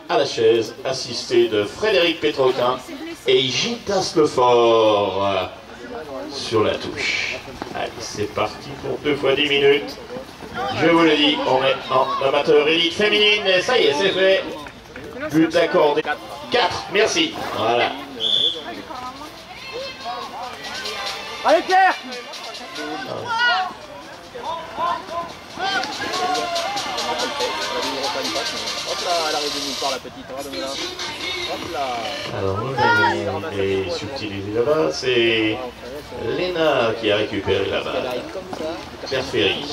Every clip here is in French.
à la chaise, assisté de Frédéric Pétroquin et Gitas Lefort sur la touche. Allez, c'est parti pour 2 fois 10 minutes. Je vous le dis, on est en amateur élite féminine. Et ça y est, c'est fait. But accordé. 4, merci. Voilà. Allez Claire! Hop là, elle arrive de nulle part la petite, regarde-moi là. Hop là. Alors, il est subtilisé là-bas, c'est Léna qui a récupéré la balle. Claire Ferry.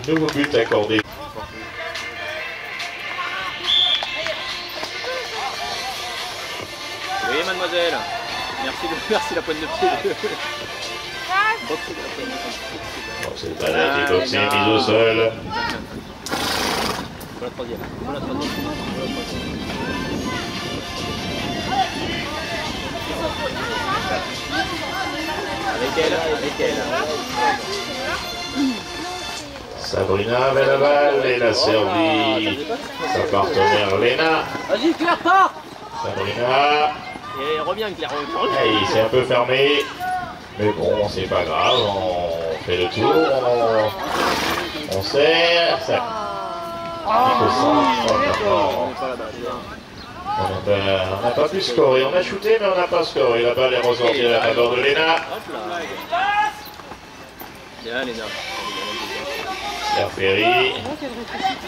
Nouveau but accordé. Oui, mademoiselle. Merci la pointe de pied. Bon, c'est le balai qui est boxé, mise au sol. Pour la troisième. Avec elle. Sabrina avait la balle et l'a servi sa partenaire Léna. Vas-y Claire, part! Sabrina. Et reviens Claire. Il s'est un peu fermé. Mais bon, c'est pas grave, on fait le tour. On serre. Ça... On n'a pas pu scorer. On a shooté, mais on n'a pas scoré. La balle est ressortie à la faveur de Léna. Bien Léna. Claire Ferry.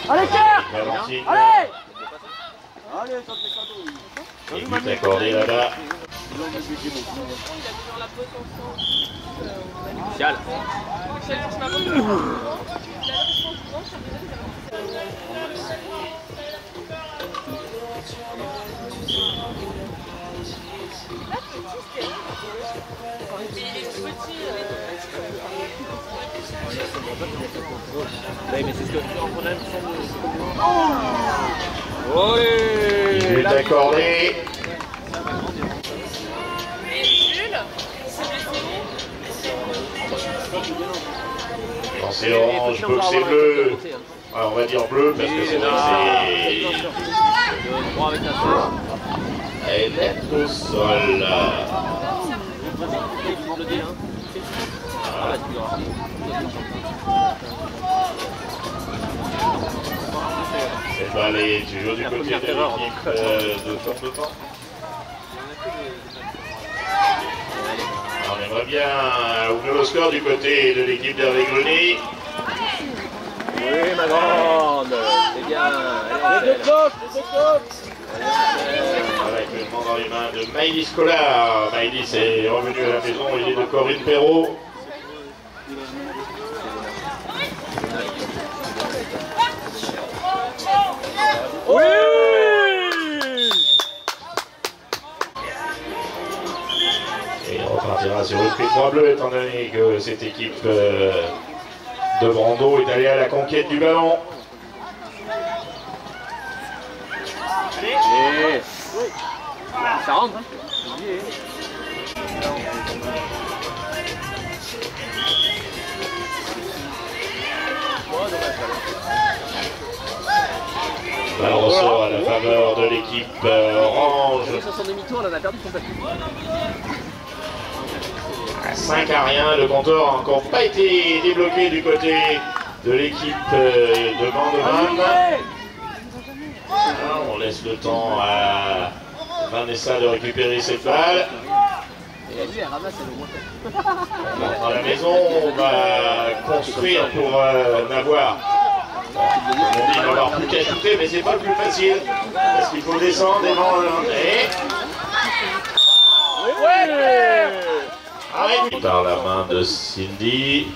Allez Claire! Valentine. Allez! Et but accordé là-bas. Michel. Oui, mais c'est ce que on a le But accordé. Quand c'est orange, peu que c'est bleu. Alors on va dire bleu parce que c'est vrai que c'est... Elle est au sol. Cette balle est toujours du côté de l'équipe de Tourne-Temps. On aimerait bien ouvrir le score du côté de l'équipe d'Hervé Greny. Oui, ma grande, c'est bien. Actuellement dans les mains de Maïlis Collard. Maïlis est revenu à la maison, il est de Corinne Perrault. Oui! Et on repartira sur le prix 3 bleu étant donné que cette équipe de Brando est allée à la conquête du ballon. Allez. Ça rentre. Balle ressort à la faveur de l'équipe orange. Sur son demi-tour, on en a perdu complètement. 5-1, le compteur n'a encore pas été débloqué du côté de l'équipe de Vandeman. On laisse le temps à Vanessa de récupérer cette balle. On rentre à la maison, on va construire pour n'avoir. On dit qu'on va avoir plus qu'à shooter, mais c'est pas le plus facile. Parce qu'il faut descendre et arrête par la main de Cindy.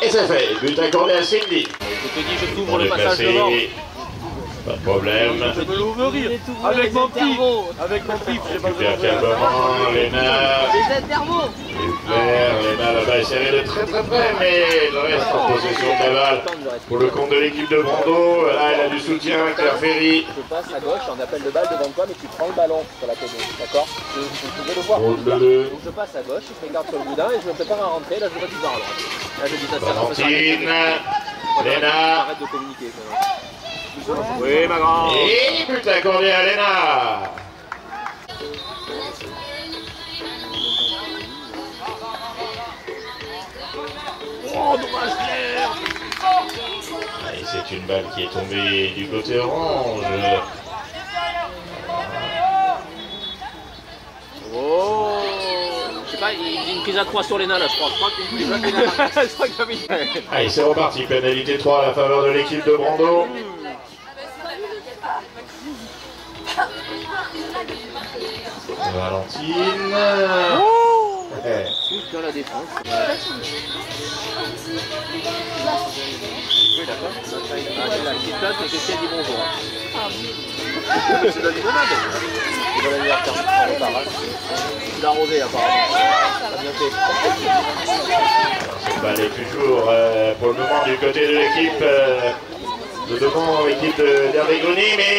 Et c'est fait, but accordé à Cindy. Je te dis, je t'ouvre le passage devant. Pas de problème. Je peux l'ouvrir avec mon pif. Avec mon pif, j'ai pas besoin Super calmement, Léna. Les intervaux. Claire, Léna là-bas est serrée de très près, mais il reste en possession de la balle. Pour le compte de l'équipe de Brando, là elle a du soutien, Claire Ferry. Je passe à gauche, on appelle de balle devant toi, mais tu prends le ballon sur la côté, d'accord? Vous pouvez le voir. Donc je passe à gauche, je m'écarte sur le boudin et je me prépare à rentrer. Là je vois du bar à droite. Là je dis ça, Valentine, Léna. Arrête de communiquer. Oui, ma grande. Et but accordé à Léna. Oh, dommage, Claire. Et c'est une balle qui est tombée du côté orange. Oh. Je sais pas, il y a une prise à 3 sur Léna là, je crois. Je crois qu'il y a une prise à 3. Je crois qu'il y a une... Allez, c'est reparti. Pénalité 3 à la faveur de l'équipe de Brando. Valentine. Oh, dans la défense. Oui, d'accord. Ah, la petite place, mais qu'est-ce qu'elle dit bonjour. C'est de la limonade. C'est de l'anniversaire. On repart. Tu l'as arrosé apparemment. T'as bien fait. Cette balle est toujours pour le moment du côté de l'équipe de devant, l'équipe d'Hervé Grony, mais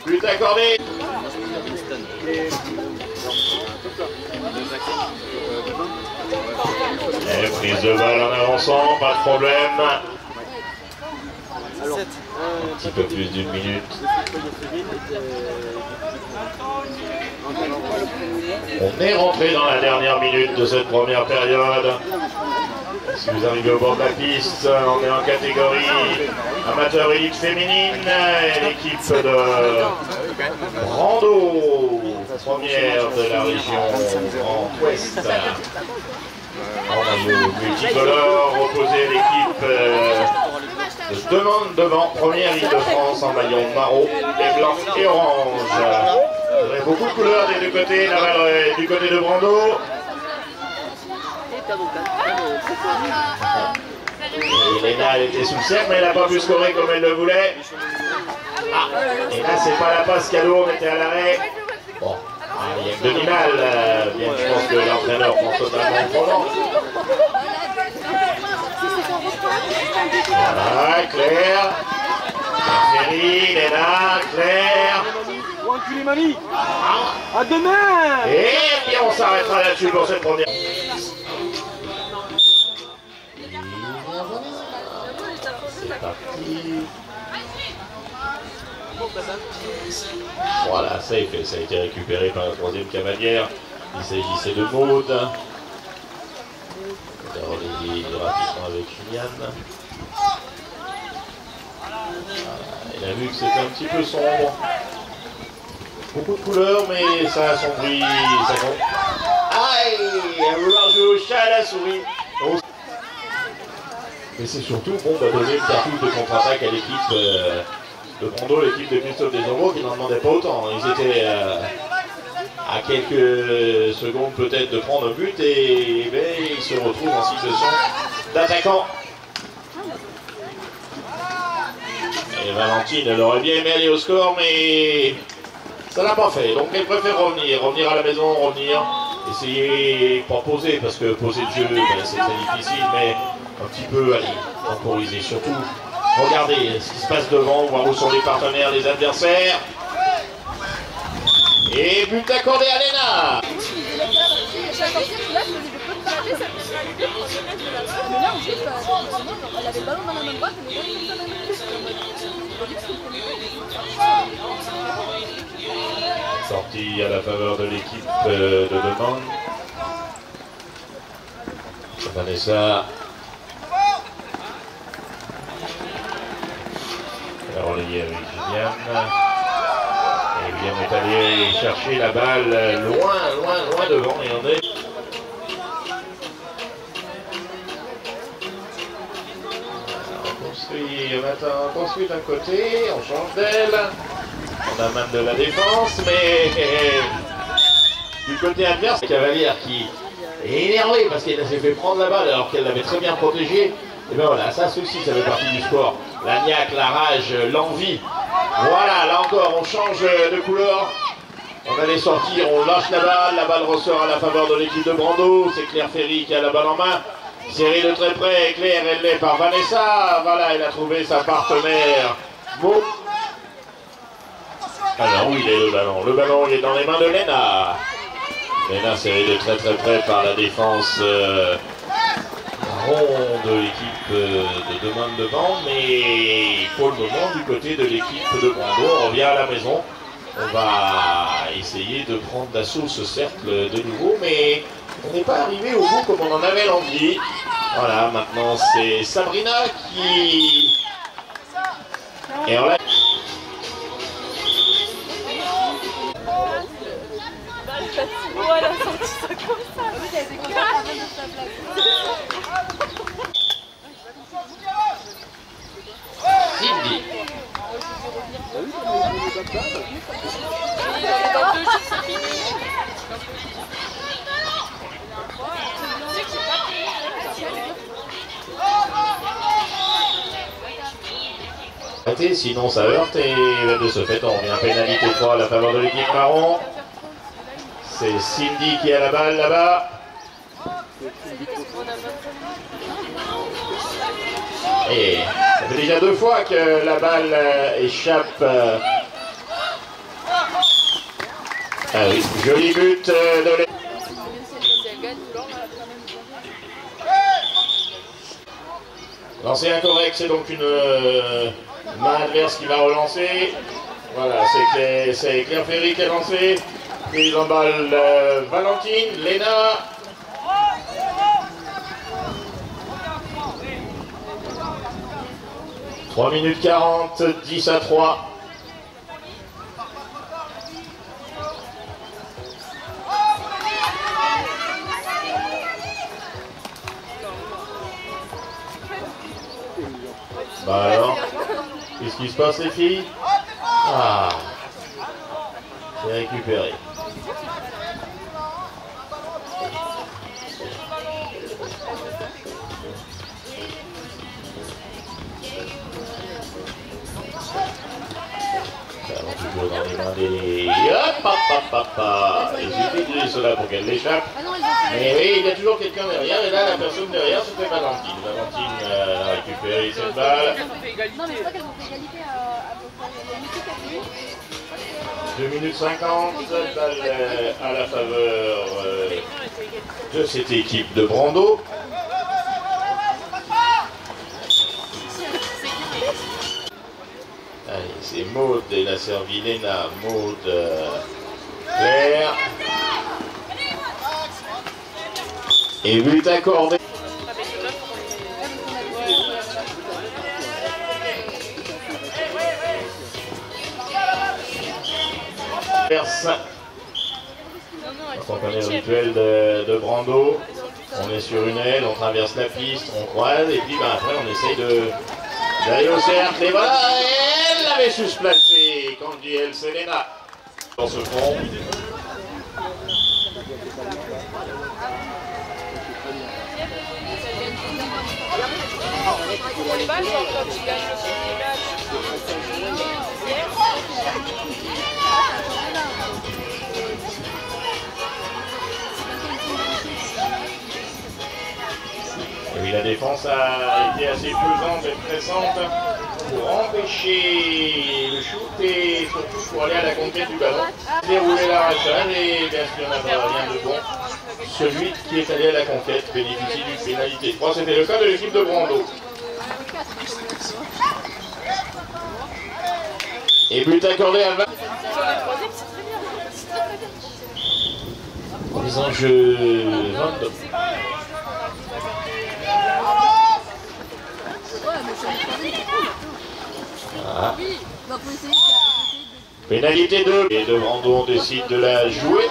but accordé. Et prise de balle en avançant, pas de problème. Un petit peu plus d'une minute. On est rentré dans la dernière minute de cette première période. Si vous arrivez au bord de la piste, on est en catégorie amateur élite féminine et l'équipe de Brando, première de la région Grand Ouest. En maillot multicolore, opposé à l'équipe de Demande devant, première Île-de-France en maillot marron, et blanc et orange. Vous avez beaucoup de couleurs des deux côtés, la balle est du côté de Brando. Et Léna, elle était sous le cercle, mais elle n'a pas pu scorer comme elle le voulait. Ah, et là, c'est pas la passe cadeau, on était à l'arrêt. Bon, il y a une demi-balle, bien que je pense que l'entraîneur pense totalement au prenant. Voilà, Claire. Ferry, Léna, Claire. Enculé mamie. À demain. Et bien, on s'arrêtera là-dessus pour cette première. C'est parti. Voilà, ça est fait, ça a été récupéré par la troisième cavalière. Il s'agissait de Maud. On va relayer rapidement avec Juliane. Voilà, elle a vu que c'était un petit peu sombre. Beaucoup de couleurs, mais ça assombrit, ça compte. Aïe, à vouloir jouer au chat à la souris. Mais c'est surtout bon de donner une cartouche de contre-attaque à l'équipe de Brando, l'équipe de Christophe Desormeaux, qui n'en demandait pas autant. Ils étaient à quelques secondes peut-être de prendre un but et ben, ils se retrouvent en situation d'attaquant. Et Valentine, elle aurait bien aimé aller au score, mais ça l'a pas fait. Donc elle préfère revenir à la maison, essayer, pas poser, parce que poser le jeu, ben, c'est très difficile, mais un petit peu, allez, temporiser. Surtout, regardez ce qui se passe devant, voir où sont les partenaires, les adversaires. Et but accordé à Léna. Sortie à la faveur de l'équipe de Demande. Vanessa. Elle a relayé avec Juliane. Et William est allé chercher la balle loin devant. Et on est... On construit d'un côté, on change d'aile. On a main de la défense, mais du côté adverse, Cavalière qui est énervé parce qu'elle s'est fait prendre la balle alors qu'elle l'avait très bien protégée. Et bien voilà, ça aussi, ça fait partie du sport. La niaque, la rage, l'envie. Voilà, là encore, on change de couleur. On allait sortir, on lâche la balle ressort à la faveur de l'équipe de Brando. C'est Claire Ferry qui a la balle en main. Série de très près, Claire, elle l'est par Vanessa. Voilà, elle a trouvé sa partenaire. Bon. Alors, où il est le ballon? Le ballon, il est dans les mains de Léna. Léna, série de très près par la défense rond de l'équipe de demain devant. Mais pour le moment, du côté de l'équipe de Brando, on revient à la maison. On va essayer de prendre d'assaut ce cercle de nouveau, mais on n'est pas arrivé au bout comme on en avait l'envie. Voilà, maintenant c'est Sabrina qui... Et on l'a... Voilà, sorti ça comme ça. Oui, elle était contente avant de sa place. Cindy. Sinon ça heurte et de ce fait on revient à pénalité 3 à la faveur de l'équipe marron. C'est Cindy qui a la balle là-bas. Et ça fait déjà 2 fois que la balle échappe. Ah oui, joli but de l'équipe. Lancer incorrect, c'est donc une main adverse qui va relancer. Voilà, c'est Claire Ferry qui a lancé. Prise en balle Valentine, Léna. « 3 minutes 40, 10-3. Bah alors, qu'est-ce qui se passe les filles? Ah, c'est récupéré. Toujours dans les mains des... Hop, hop, hop, hop, hop. Ils utilisent cela pour qu'elle l'échappe. Mais oui, il y a toujours quelqu'un derrière. Et là, la personne derrière, c'était Valentine. Valentine a récupéré cette balle. Non, mais je crois qu'elles ont fait égalité à 2 minutes 50, balle à la faveur de cette équipe de Brando. Allez, c'est Maud, elle a servi Léna, Maud, Claire. Et but accordé. Accompagné le rituel de Brando. On est sur une aile, on traverse la piste, on croise et puis après on essaye d'aller au cercle. Et voilà, elle l'avait susplacé. Quand je dis elle, c'est Léna. Dans ce fond. Et oui, la défense a été assez pesante et pressante pour empêcher le shoot et surtout pour aller à la conquête du ballon. Dérouler l'arrachage et bien sûr, on n'a pas rien de bon. Celui qui est allé à la conquête bénéficie d'une pénalité 3. C'était le cas de l'équipe de Brando. Et but accordé à 20. Les enjeux 22. Ah. Pénalité 2. Et de Brando, on décide de la jouer.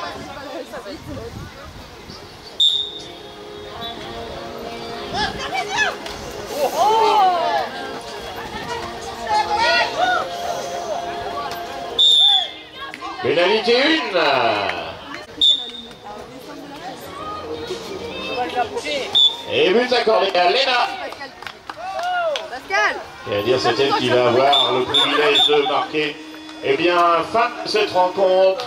Pénalité 1. Et but accordé à Léna. Et à dire c'est elle qui va avoir le privilège de marquer. Eh bien, fin de cette rencontre.